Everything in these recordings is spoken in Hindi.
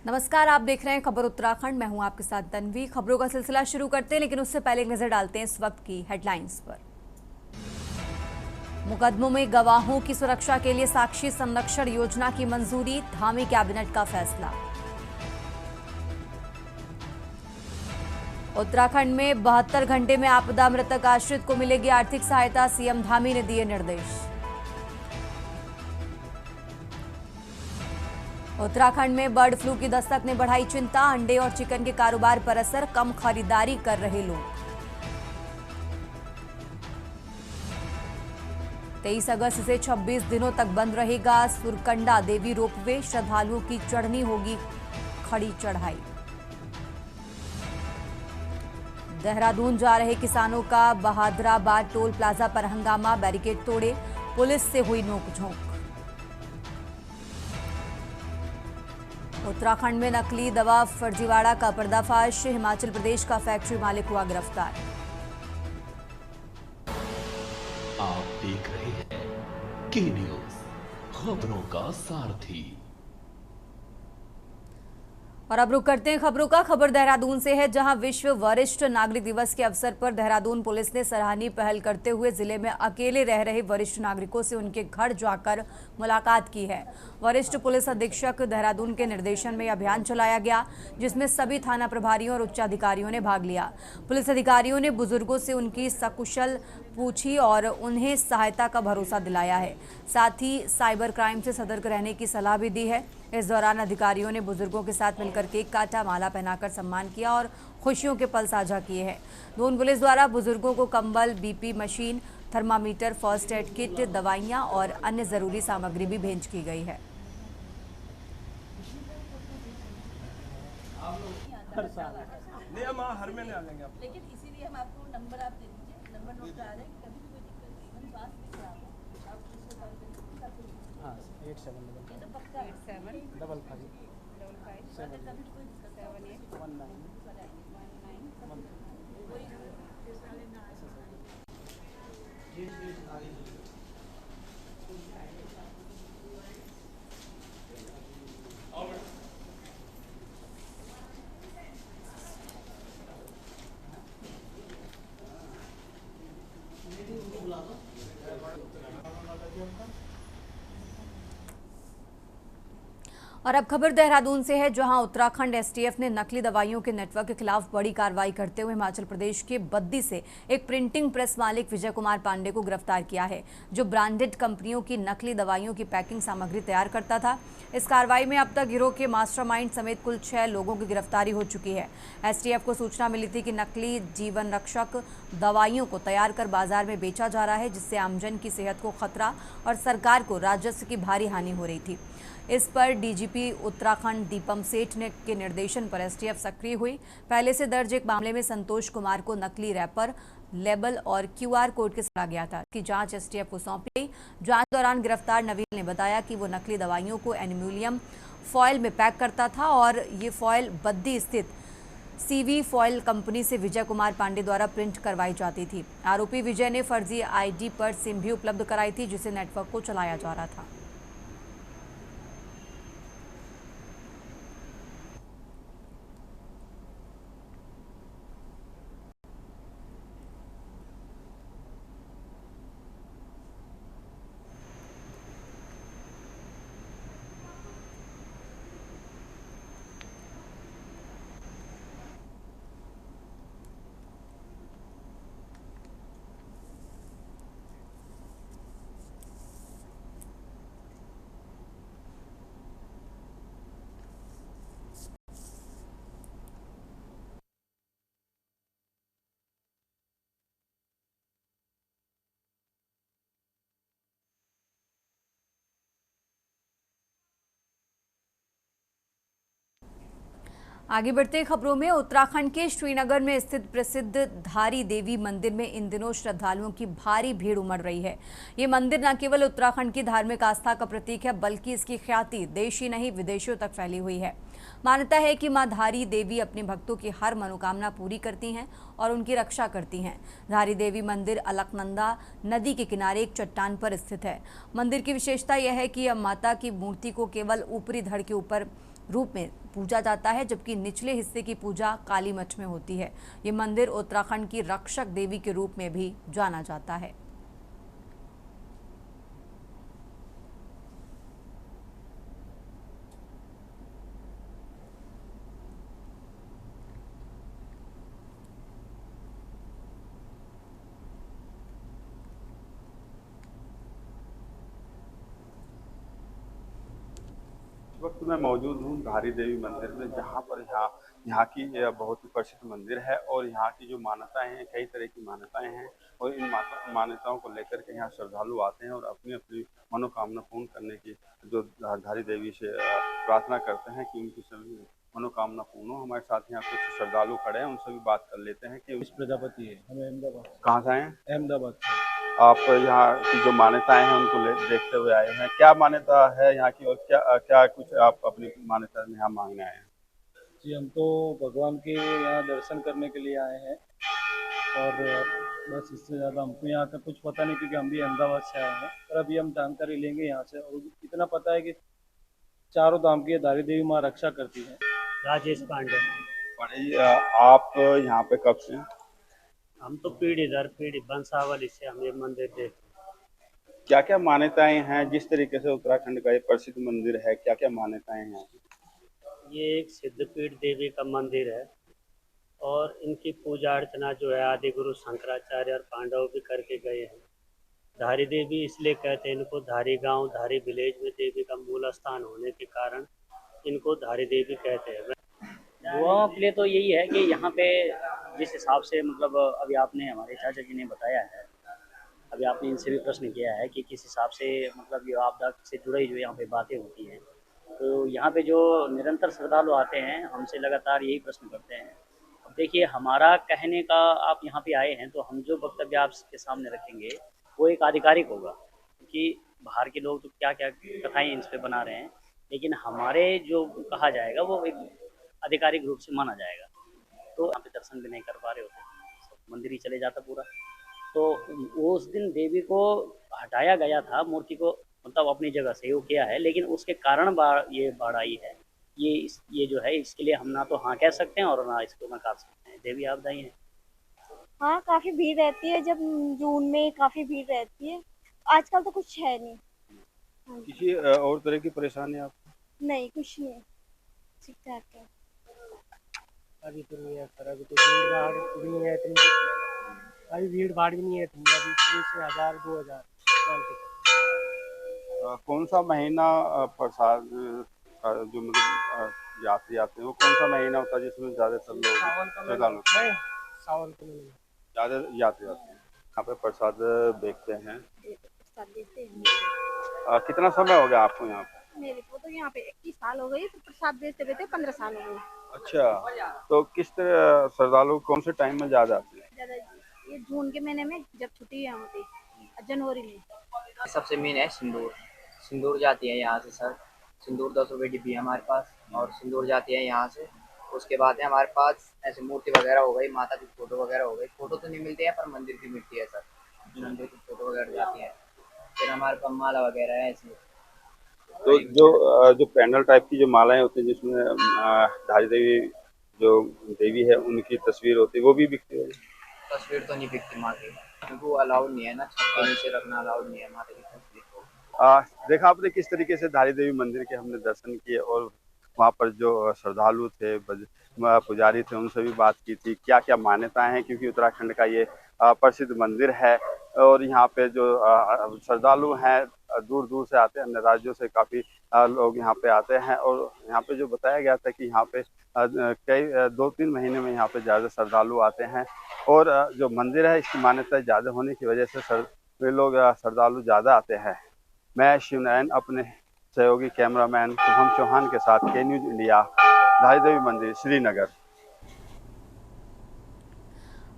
नमस्कार, आप देख रहे हैं खबर उत्तराखंड। मैं हूं आपके साथ तन्वी। खबरों का सिलसिला शुरू करते हैं, लेकिन उससे पहले एक नजर डालते हैं इस वक्त की हेडलाइंस पर। मुकदमों में गवाहों की सुरक्षा के लिए साक्षी संरक्षण योजना की मंजूरी, धामी कैबिनेट का फैसला। उत्तराखंड में 72 घंटे में आपदा मृतक आश्रित को मिलेगी आर्थिक सहायता, सीएम धामी ने दिए निर्देश। उत्तराखंड में बर्ड फ्लू की दस्तक ने बढ़ाई चिंता, अंडे और चिकन के कारोबार पर असर, कम खरीदारी कर रहे लोग। 23 अगस्त से 26 दिनों तक बंद रहेगा सुरकंडा देवी रोपवे, श्रद्धालुओं की चढ़नी होगी खड़ी चढ़ाई। देहरादून जा रहे किसानों का बहादुराबाद टोल प्लाजा पर हंगामा, बैरिकेड तोड़े, पुलिस से हुई नोकझोंक। उत्तराखंड में नकली दवा फर्जीवाड़ा का पर्दाफाश, हिमाचल प्रदेश का फैक्ट्री मालिक हुआ गिरफ्तार। आप देख रहे हैं के न्यूज, खबरों का सारथी। और अब रुक करते हैं खबरों का। खबर देहरादून से है, जहां विश्व वरिष्ठ नागरिक दिवस के अवसर पर देहरादून पुलिस ने सराहनीय पहल करते हुए जिले में अकेले रह रहे वरिष्ठ नागरिकों से उनके घर जाकर मुलाकात की है। वरिष्ठ पुलिस अधीक्षक देहरादून के निर्देशन में अभियान चलाया गया, जिसमें सभी थाना प्रभारियों और उच्चाधिकारियों ने भाग लिया। पुलिस अधिकारियों ने बुजुर्गों से उनकी सकुशल पूछी और उन्हें सहायता का भरोसा दिलाया है। साथ ही साइबर क्राइम से सतर्क रहने की सलाह भी दी है। इस दौरान अधिकारियों ने बुजुर्गों के साथ मिलकर केक काटा, माला पहनाकर सम्मान किया और खुशियों के पल साझा किए हैं। दून पुलिस द्वारा बुजुर्गों को कंबल, BP machine, thermometer, first aid kit, दवाइयां और अन्य जरूरी सामग्री भी भेंट की गई है। लेकिन इसीलिए हम आपको नंबर आप दे दीजिए, नंबर नोट करा दें, कभी भी कोई दिक्कत नहीं, इवन स्वास्थ्य भी खराब है आप उससे कॉल करें। हाँ 87 ये तो पक्का 87 डबल 5 7 कभी कोई दिक्कत 7 और अब खबर देहरादून से है, जहां उत्तराखंड एसटीएफ ने नकली दवाइयों के नेटवर्क के खिलाफ बड़ी कार्रवाई करते हुए हिमाचल प्रदेश के बद्दी से एक प्रिंटिंग प्रेस मालिक विजय कुमार पांडे को गिरफ्तार किया है, जो ब्रांडेड कंपनियों की नकली दवाइयों की पैकिंग सामग्री तैयार करता था। इस कार्रवाई में अब तक गिरोह के मास्टरमाइंड समेत कुल 6 लोगों की गिरफ्तारी हो चुकी है। एसटीएफ को सूचना मिली थी कि नकली जीवन रक्षक दवाइयों को तैयार कर बाजार में बेचा जा रहा है, जिससे आमजन की सेहत को खतरा और सरकार को राजस्व की भारी हानि हो रही थी। इस पर डीजीपी उत्तराखंड दीपम सेठ ने के निर्देशन पर एसटीएफ सक्रिय हुई। पहले से दर्ज एक मामले में संतोष कुमार को नकली रैपर, लेबल और क्यूआर कोड के साथ गया था, कि जांच एसटीएफ को सौंपी गई। जांच दौरान गिरफ्तार नवीन ने बताया कि वो नकली दवाइयों को एल्युमिनियम फॉयल में पैक करता था और ये फॉयल बद्दी स्थित सीवी फॉयल कंपनी से विजय कुमार पांडे द्वारा प्रिंट करवाई जाती थी। आरोपी विजय ने फर्जी आईडी पर सिम भी उपलब्ध कराई थी, जिससे नेटवर्क को चलाया जा रहा था। आगे बढ़ते खबरों में, उत्तराखंड के श्रीनगर में स्थित प्रसिद्ध धारी देवी मंदिर में इन दिनों श्रद्धालुओं की भारी भीड़ उमड़ रही है। ये मंदिर न केवल उत्तराखंड की धार्मिक आस्था का प्रतीक है, बल्कि इसकी ख्याति देश ही नहीं विदेशों तक फैली हुई है। मान्यता है कि मां धारी देवी अपने भक्तों की हर मनोकामना पूरी करती हैं और उनकी रक्षा करती हैं। धारी देवी मंदिर अलकनंदा नदी के किनारे एक चट्टान पर स्थित है। मंदिर की विशेषता यह है कि यह माता की मूर्ति को केवल ऊपरी धड़ के ऊपर रूप में पूजा जाता है, जबकि निचले हिस्से की पूजा काली मठ में होती है। ये मंदिर उत्तराखंड की रक्षक देवी के रूप में भी जाना जाता है। इस वक्त मैं मौजूद हूँ धारी देवी मंदिर में, जहाँ पर यहाँ की बहुत ही प्रसिद्ध मंदिर है और यहाँ की जो मान्यताएं हैं, कई तरह की मान्यताएं हैं और इन मान्यताओं को लेकर के यहाँ श्रद्धालु आते हैं और अपनी अपनी मनोकामना पूर्ण करने की जो धारी देवी से प्रार्थना करते हैं कि उनकी सभी मनोकामना पूर्ण हो। हमारे साथ यहाँ कुछ श्रद्धालु खड़े हैं, उनसे भी बात कर लेते हैं कि प्रजापति है, हम अहमदाबाद। कहाँ से आए हैं? अहमदाबाद से। आप यहाँ की जो मान्यताएं हैं उनको देखते हुए आए हैं, क्या मान्यता है यहाँ की और क्या कुछ आप अपनी मान्यता में यहाँ मांगने आए हैं? जी, हम तो भगवान के यहाँ दर्शन करने के लिए आए हैं और बस इससे ज़्यादा हमको यहाँ का कुछ पता नहीं, क्योंकि हम भी अहमदाबाद से आए हैं। पर अभी हम जानकारी लेंगे यहाँ से, और इतना पता है कि चारों धाम की धारी देवी माँ रक्षा करती है। राजेश पांडे। आप यहाँ पे कब से? हम तो पीढ़ी दर पीढ़ी वंशावली से हम ये मंदिर देखते। क्या क्या मान्यताएं हैं? जिस तरीके से उत्तराखंड का ये प्रसिद्ध मंदिर है, क्या क्या मान्यताएं हैं? ये एक सिद्धपीठ देवी का मंदिर है और इनकी पूजा अर्चना जो है आदि गुरु शंकराचार्य और पांडव भी करके गए हैं। धारी देवी इसलिए कहते हैं इनको, धारी गांव धारी विलेज में देवी का मूल स्थान होने के कारण इनको धारी देवी कहते हैं। युवाओं के लिए तो यही है कि यहाँ पे जिस हिसाब से मतलब अभी आपने हमारे चाचा जी ने बताया है, अभी आपने इनसे भी प्रश्न किया है कि किस हिसाब से मतलब ये आपदा से जुड़ी जो यहाँ पे बातें होती हैं, तो यहाँ पे जो निरंतर श्रद्धालु आते हैं हमसे लगातार यही प्रश्न करते हैं। अब देखिए, हमारा कहने का आप यहाँ पे आए हैं तो हम जो वक्तव्य आपके सामने रखेंगे वो एक आधिकारिक होगा, क्योंकि बाहर के लोग तो क्या क्या कथाएँ इन पर बना रहे हैं, लेकिन हमारे जो कहा जाएगा वो एक आधिकारिक रूप से माना जाएगा। तो यहाँ पे दर्शन भी नहीं कर पा रहे होते, मंदिर ही चले जाता पूरा। तो उस दिन देवी को हटाया गया था, मूर्ति को मतलब अपनी जगह से वो किया है, लेकिन उसके कारण ये बाढ़ आई है। ये जो है इसके लिए हम ना तो हाँ कह सकते हैं और ना इसको नकार सकते हैं। देवी आपदा ही है। हाँ, काफी भीड़ रहती है, जब जून में काफी भीड़ रहती है। आजकल तो कुछ है नहीं। हाँ, किसी और तरह की परेशानी आपको? नहीं, कुछ नहीं, ठीक ठाक है। अभी तो नहीं है सर, अभी तो भीड़ भाड़ नहीं है इतनी, अभी भीड़ भाड़ भी नहीं है इतनी, अभी 1000-2000 कौन सा महीना प्रसाद जो मतलब यात्री आते हैं, वो कौन सा महीना होता है जिसमें ज्यादातर लोग श्रद्धालु सावन के महीने ज्यादा यात्री आते हैं? यहाँ पे प्रसाद बेचते हैं। प्रसाद देते हैं। कितना समय हो गया आपको यहाँ पे? मेरे को तो यहाँ पे 21 साल हो गए, तो प्रसाद देते देते 15 साल हो गए। अच्छा, तो किस तरह श्रद्धालु कौन से टाइम में ज्यादा आते हैं? ज्यादा ये जून के महीने में, जब छुट्टी यहाँ होती, जनवरी में। सबसे मेन है सिंदूर जाती है यहाँ से सर। सिंदूर 10 रुपये डिब्बी है हमारे पास, और सिंदूर जाती है यहाँ से। उसके बाद है हमारे पास ऐसे मूर्ति वगैरह हो गई, माता की फोटो वगैरह हो गई। फोटो तो नहीं मिलती है पर मंदिर की मिलती है सर, मंदिर की फोटो वगैरह जाती है। फिर हमारे पास माला वगैरह है ऐसे। तो जो पैंडल टाइप की जो मालाएं होती हैं जिसमें धारी देवी जो देवी है उनकी तस्वीर होती है, वो भी बिकती है? तस्वीर तो नहीं बिकती माँ की, क्योंकि वो अलाउड नहीं है ना, छत के नीचे रखना अलाउड नहीं है माता की तस्वीर को। देखा आपने किस तरीके से धारी देवी मंदिर के हमने दर्शन किए और वहाँ पर जो श्रद्धालु थे, पुजारी थे, उनसे भी बात की थी क्या क्या मान्यताएं हैं, क्योंकि उत्तराखंड का ये प्रसिद्ध मंदिर है और यहाँ पे जो श्रद्धालु हैं दूर दूर से आते हैं, अन्य राज्यों से काफ़ी लोग यहाँ पे आते हैं। और यहाँ पे जो बताया गया था कि यहाँ पे कई 2-3 महीने में यहाँ पे ज़्यादा श्रद्धालु आते हैं और जो मंदिर है इसकी मान्यता ज़्यादा होने की वजह से वे लोग श्रद्धालु ज़्यादा आते हैं। मैं शिवनयन अपने सहयोगी कैमरामैन शुभम चौहान के साथ के न्यूज़ इंडिया, धारी देवी मंदिर, श्रीनगर।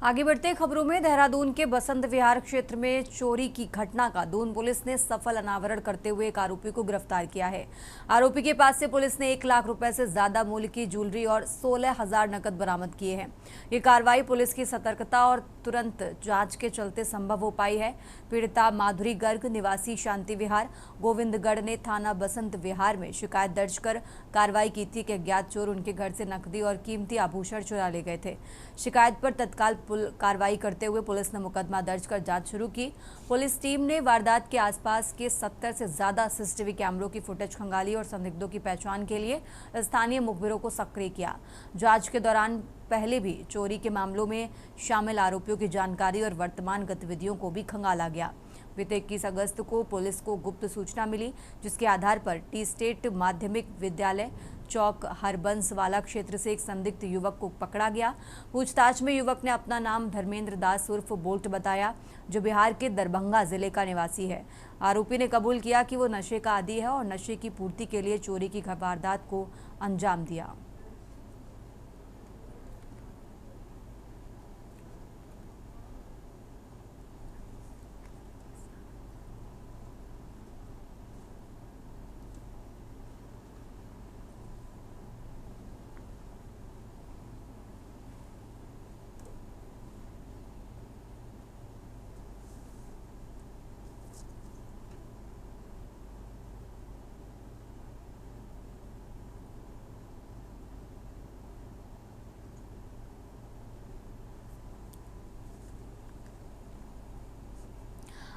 आगे बढ़ते खबरों में देहरादून के बसंत विहार क्षेत्र में चोरी की घटना का दून पुलिस ने सफल अनावरण करते हुए एक आरोपी को गिरफ्तार किया है। आरोपी के पास से पुलिस ने 1 लाख रुपए से ज्यादा मूल्य की ज्वेलरी और 16,000 नकद बरामद किए हैं। ये कार्रवाई पुलिस की सतर्कता और तुरंत जांच के चलते संभव हो पाई है। पीड़िता माधुरी गर्ग निवासी शांति विहार गोविंदगढ़ ने थाना बसंत विहार में शिकायत दर्ज कर कार्रवाई की थी कि अज्ञात चोर उनके घर से नकदी और कीमती आभूषण चुरा ले गए थे। शिकायत पर तत्काल कार्रवाई करते हुए पुलिस ने मुकदमा दर्ज कर जांच शुरू की। पुलिस टीम ने वारदात के आसपास के 70 से ज्यादा सीसीटीवी कैमरों की फुटेज खंगाली और संदिग्धों की पहचान के लिए स्थानीय मुखबिरों को सक्रिय किया। जांच के दौरान पहले भी चोरी के मामलों में शामिल आरोपियों की जानकारी और वर्तमान गतिविधियों को भी खंगाला गया। बीते 21 अगस्त को पुलिस को गुप्त सूचना मिली, जिसके आधार पर टी स्टेट माध्यमिक विद्यालय चौक हरबंसवाला क्षेत्र से एक संदिग्ध युवक को पकड़ा गया। पूछताछ में युवक ने अपना नाम धर्मेंद्र दास उर्फ बोल्ट बताया, जो बिहार के दरभंगा जिले का निवासी है। आरोपी ने कबूल किया कि वो नशे का आदी है और नशे की पूर्ति के लिए चोरी की वारदात को अंजाम दिया।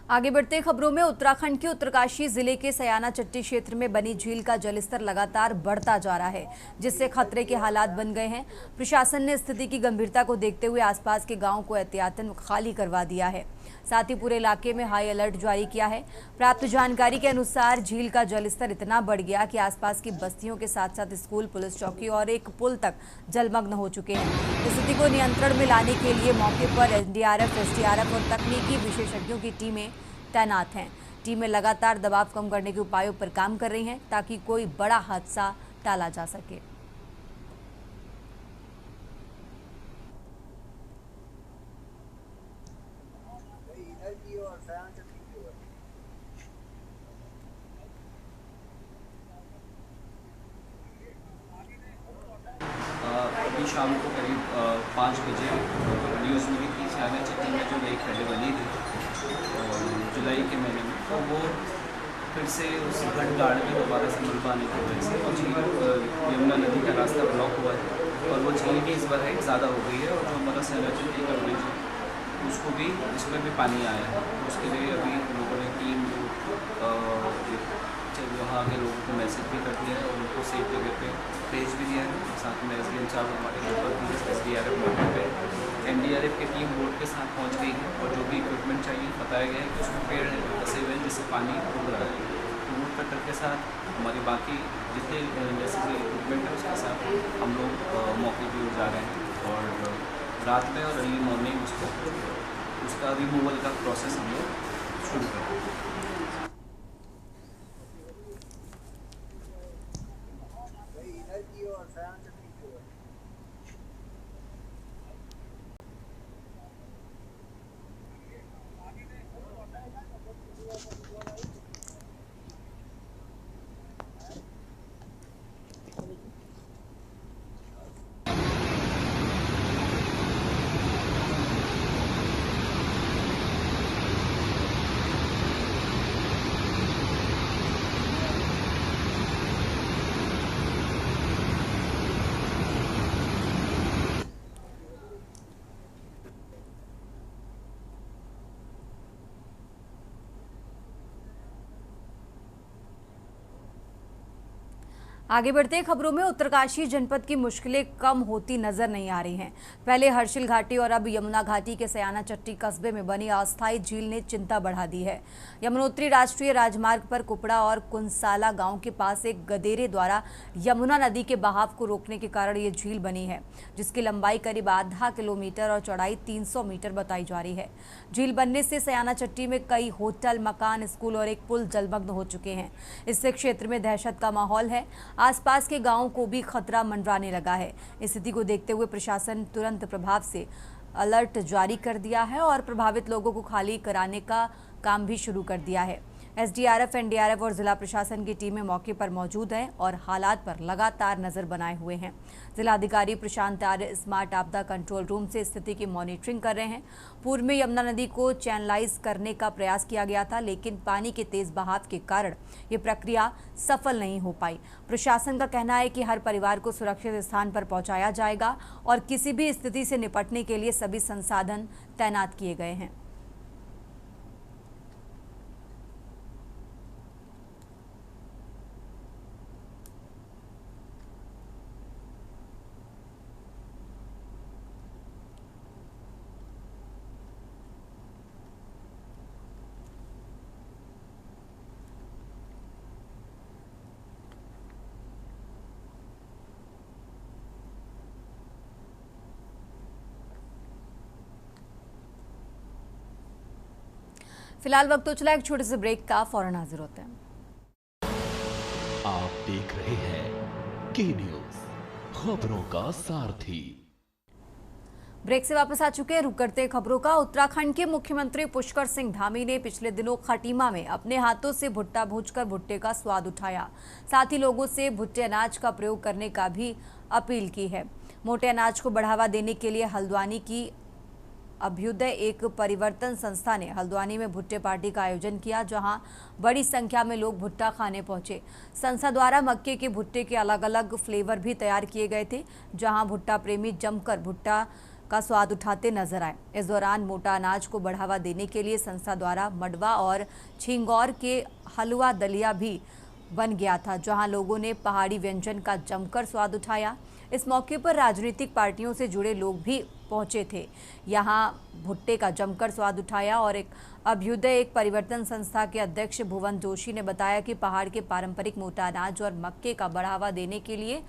आगे बढ़ते खबरों में उत्तराखंड के उत्तरकाशी जिले के सयाना चट्टी क्षेत्र में बनी झील का जलस्तर लगातार बढ़ता जा रहा है, जिससे खतरे के हालात बन गए हैं। प्रशासन ने स्थिति की गंभीरता को देखते हुए आसपास के गांवों को एहतियातन खाली करवा दिया है। साथ ही पूरे इलाके में हाई अलर्ट जारी किया है। प्राप्त जानकारी के अनुसार झील का जलस्तर इतना बढ़ गया कि आसपास की बस्तियों के साथ साथ स्कूल, पुलिस चौकी और एक पुल तक जलमग्न हो चुके हैं। स्थिति को नियंत्रण में लाने के लिए मौके पर एनडीआरएफ, एसडीआरएफ और तकनीकी विशेषज्ञों की टीमें तैनात हैं। टीमें लगातार दबाव कम करने के उपायों पर काम कर रही हैं ताकि कोई बड़ा हादसा टाला जा सके। अभी शाम को करीब 5 बजे न्यूज़ मिली थी सयाना चट्टी में जो नई खड्डे बनी थी जुलाई के महीने में, तो वो फिर से उस घट गाड़ में दोबारा से मलबा आने की वजह से और झील यमुना नदी का रास्ता ब्लॉक हुआ है और वो झील की इस बार हाइट ज़्यादा हो गई है और जो हमारा सयाना चट्टी का ब्रिज है उसको भी इसमें भी पानी आया है। उसके लिए अभी लोगों ने टीम वहाँ के लोगों को मैसेज भी कर दिया है और उनको सेफ जगह पे भेज भी दिया है। साथ में एसडीएम साहब हमारे ऊपर पुलिस एसडीआरएफ मौके पे एनडीआरएफ की टीम बोट के साथ पहुँच गई है और जो भी इक्विपमेंट चाहिए बताया गया है कि उसमें पेड़ फंसे हुए हैं जिससे पानी उड़ रहा है। तो वुड कटर के साथ हमारी बाकी जितने नेसेसरी इक्विपमेंट है उसके साथ हम लोग मौके की ओर जा रहे हैं और रात में और अर्ली मॉर्निंग उसका रिमूवल का प्रोसेस हम लोग शुरू करेंगे। आगे बढ़ते खबरों में उत्तरकाशी जनपद की मुश्किलें कम होती नजर नहीं आ रही हैं। पहले हर्षिल घाटी और अब यमुना घाटी के सयाना चट्टी कस्बे में बनी अस्थायी झील ने चिंता बढ़ा दी है। यमुनोत्री राष्ट्रीय राजमार्ग पर कुपड़ा और कुंसाला गांव के पास एक गदेरे द्वारा यमुना नदी के बहाव को रोकने के कारण ये झील बनी है, जिसकी लंबाई करीब आधा किलोमीटर और चौड़ाई 300 मीटर बताई जा रही है। झील बनने से सयाना चट्टी में कई होटल, मकान, स्कूल और एक पुल जलमग्न हो चुके हैं। इससे क्षेत्र में दहशत का माहौल है। आसपास के गांवों को भी खतरा मंडराने लगा है। स्थिति को देखते हुए प्रशासन तुरंत प्रभाव से अलर्ट जारी कर दिया है और प्रभावित लोगों को खाली कराने का काम भी शुरू कर दिया है। एसडीआरएफ, एनडीआरएफ और जिला प्रशासन की टीमें मौके पर मौजूद हैं और हालात पर लगातार नजर बनाए हुए हैं। जिलाधिकारी प्रशांत आर्य स्मार्ट आपदा कंट्रोल रूम से स्थिति की मॉनिटरिंग कर रहे हैं। पूर्व में यमुना नदी को चैनलाइज करने का प्रयास किया गया था, लेकिन पानी के तेज बहाव के कारण ये प्रक्रिया सफल नहीं हो पाई। प्रशासन का कहना है कि हर परिवार को सुरक्षित स्थान पर पहुंचाया जाएगा और किसी भी स्थिति से निपटने के लिए सभी संसाधन तैनात किए गए हैं। फिलहाल वक्त तो चला एक छोटे से ब्रेक का, फौरन हाजिर होते हैं। आप देख रहे हैं के न्यूज, खबरों का सारथी। ब्रेक से वापस आ चुके हैं, रुक करते हैं खबरों का। उत्तराखंड के मुख्यमंत्री पुष्कर सिंह धामी ने पिछले दिनों खटीमा में अपने हाथों से भुट्टा भूनकर भुट्टे का स्वाद उठाया। साथ ही लोगों से भुट्टे अनाज का प्रयोग करने का भी अपील की है। मोटे अनाज को बढ़ावा देने के लिए हल्द्वानी की अभ्युदय एक परिवर्तन संस्था ने हल्द्वानी में भुट्टे पार्टी का आयोजन किया, जहां बड़ी संख्या में लोग भुट्टा खाने पहुंचे। संस्था द्वारा मक्के के भुट्टे के अलग अलग फ्लेवर भी तैयार किए गए थे, जहां भुट्टा प्रेमी जमकर भुट्टा का स्वाद उठाते नजर आए। इस दौरान मोटा अनाज को बढ़ावा देने के लिए संस्था द्वारा मडवा और छिंगौर के हलवा दलिया भी बन गया था, जहां लोगों ने पहाड़ी व्यंजन का जमकर स्वाद उठाया। इस मौके पर राजनीतिक पार्टियों से जुड़े लोग भी पहुंचे थे, यहां भुट्टे का जमकर स्वाद उठाया। और एक अभ्युदय एक परिवर्तन संस्था के अध्यक्ष भुवन जोशी ने बताया कि पहाड़ के पारंपरिक मोटा अनाज और मक्के का बढ़ावा देने के लिए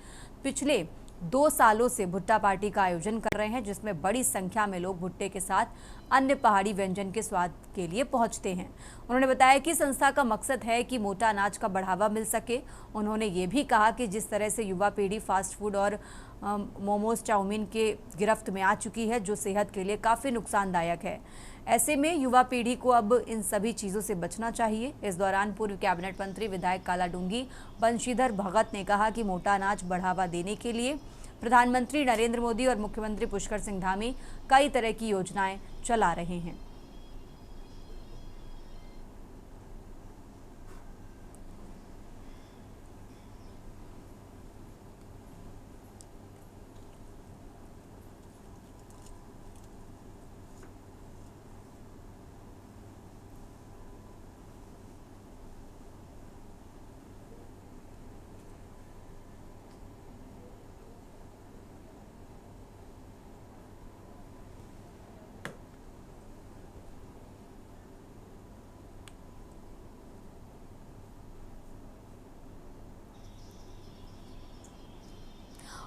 पिछले 2 सालों से भुट्टा पार्टी का आयोजन कर रहे हैं, जिसमें बड़ी संख्या में लोग भुट्टे के साथ अन्य पहाड़ी व्यंजन के स्वाद के लिए पहुंचते हैं। उन्होंने बताया कि संस्था का मकसद है कि मोटा अनाज का बढ़ावा मिल सके। उन्होंने ये भी कहा कि जिस तरह से युवा पीढ़ी फास्ट फूड और मोमोज, चाउमीन के गिरफ्त में आ चुकी है, जो सेहत के लिए काफ़ी नुकसानदायक है, ऐसे में युवा पीढ़ी को अब इन सभी चीज़ों से बचना चाहिए। इस दौरान पूर्व कैबिनेट मंत्री विधायक कालाडूंगी बंशीधर भगत ने कहा कि मोटा अनाज बढ़ावा देने के लिए प्रधानमंत्री नरेंद्र मोदी और मुख्यमंत्री पुष्कर सिंह धामी कई तरह की योजनाएं चला रहे हैं।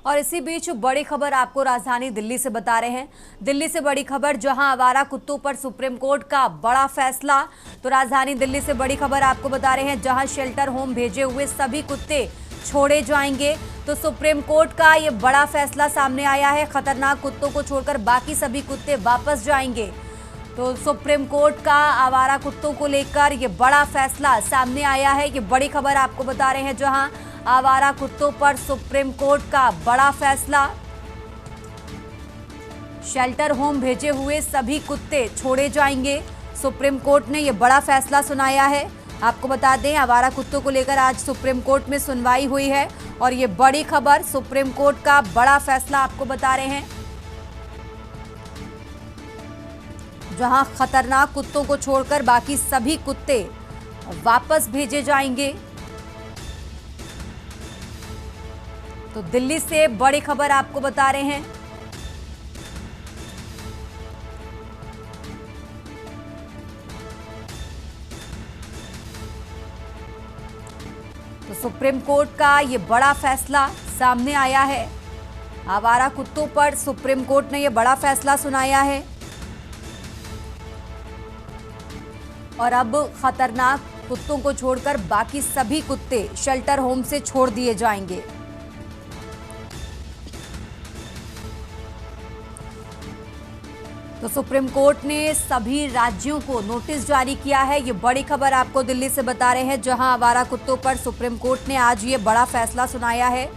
और इसी बीच बड़ी खबर आपको राजधानी दिल्ली से बता रहे हैं। दिल्ली से बड़ी खबर, जहां आवारा कुत्तों पर सुप्रीम कोर्ट का बड़ा फैसला। तो राजधानी दिल्ली से बड़ी खबर आपको बता रहे हैं, जहां शेल्टर होम भेजे हुए सभी कुत्ते छोड़े जाएंगे। तो सुप्रीम कोर्ट का ये बड़ा फैसला सामने आया है। खतरनाक कुत्तों को छोड़कर बाकी सभी कुत्ते वापस जाएंगे। तो सुप्रीम कोर्ट का आवारा कुत्तों को लेकर ये बड़ा फैसला सामने आया है। ये बड़ी खबर आपको बता रहे हैं, जहां आवारा कुत्तों पर सुप्रीम कोर्ट का बड़ा फैसला। शेल्टर होम भेजे हुए सभी कुत्ते छोड़े जाएंगे। सुप्रीम कोर्ट ने यह बड़ा फैसला सुनाया है। आपको बता दें, आवारा कुत्तों को लेकर आज सुप्रीम कोर्ट में सुनवाई हुई है और ये बड़ी खबर, सुप्रीम कोर्ट का बड़ा फैसला आपको बता रहे हैं, जहां खतरनाक कुत्तों को छोड़कर बाकी सभी कुत्ते वापस भेजे जाएंगे। तो दिल्ली से बड़ी खबर आपको बता रहे हैं। तो सुप्रीम कोर्ट का ये बड़ा फैसला सामने आया है। आवारा कुत्तों पर सुप्रीम कोर्ट ने ये बड़ा फैसला सुनाया है और अब खतरनाक कुत्तों को छोड़कर बाकी सभी कुत्ते शेल्टर होम से छोड़ दिए जाएंगे। तो सुप्रीम कोर्ट ने सभी राज्यों को नोटिस जारी किया है। ये बड़ी खबर आपको दिल्ली से बता रहे हैं, जहां आवारा कुत्तों पर सुप्रीम कोर्ट ने आज ये बड़ा फैसला सुनाया है।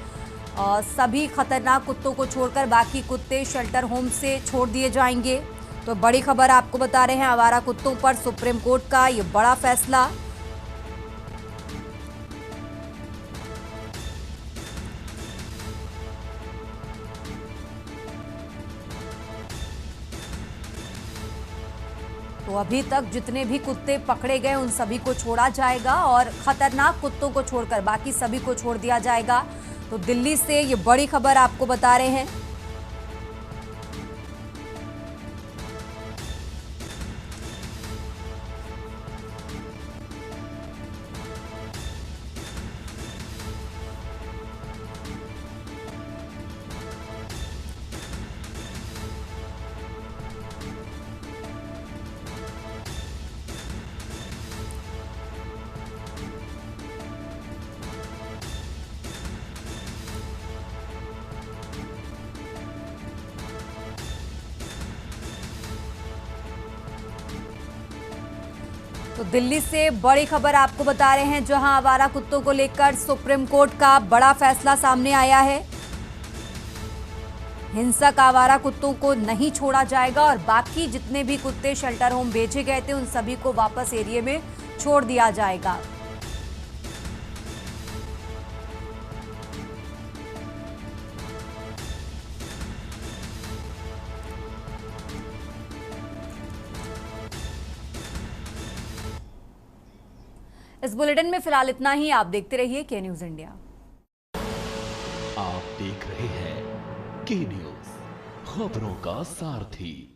सभी खतरनाक कुत्तों को छोड़कर बाकी कुत्ते शेल्टर होम से छोड़ दिए जाएंगे। तो बड़ी खबर आपको बता रहे हैं, आवारा कुत्तों पर सुप्रीम कोर्ट का ये बड़ा फैसला। तो अभी तक जितने भी कुत्ते पकड़े गए उन सभी को छोड़ा जाएगा और खतरनाक कुत्तों को छोड़कर बाकी सभी को छोड़ दिया जाएगा। तो दिल्ली से ये बड़ी खबर आपको बता रहे हैं। तो दिल्ली से बड़ी खबर आपको बता रहे हैं, जहां आवारा कुत्तों को लेकर सुप्रीम कोर्ट का बड़ा फैसला सामने आया है। हिंसक आवारा कुत्तों को नहीं छोड़ा जाएगा और बाकी जितने भी कुत्ते शेल्टर होम भेजे गए थे उन सभी को वापस एरिया में छोड़ दिया जाएगा। इस बुलेटिन में फिलहाल इतना ही। आप देखते रहिए के न्यूज इंडिया। आप देख रहे हैं के न्यूज, खबरों का सारथी।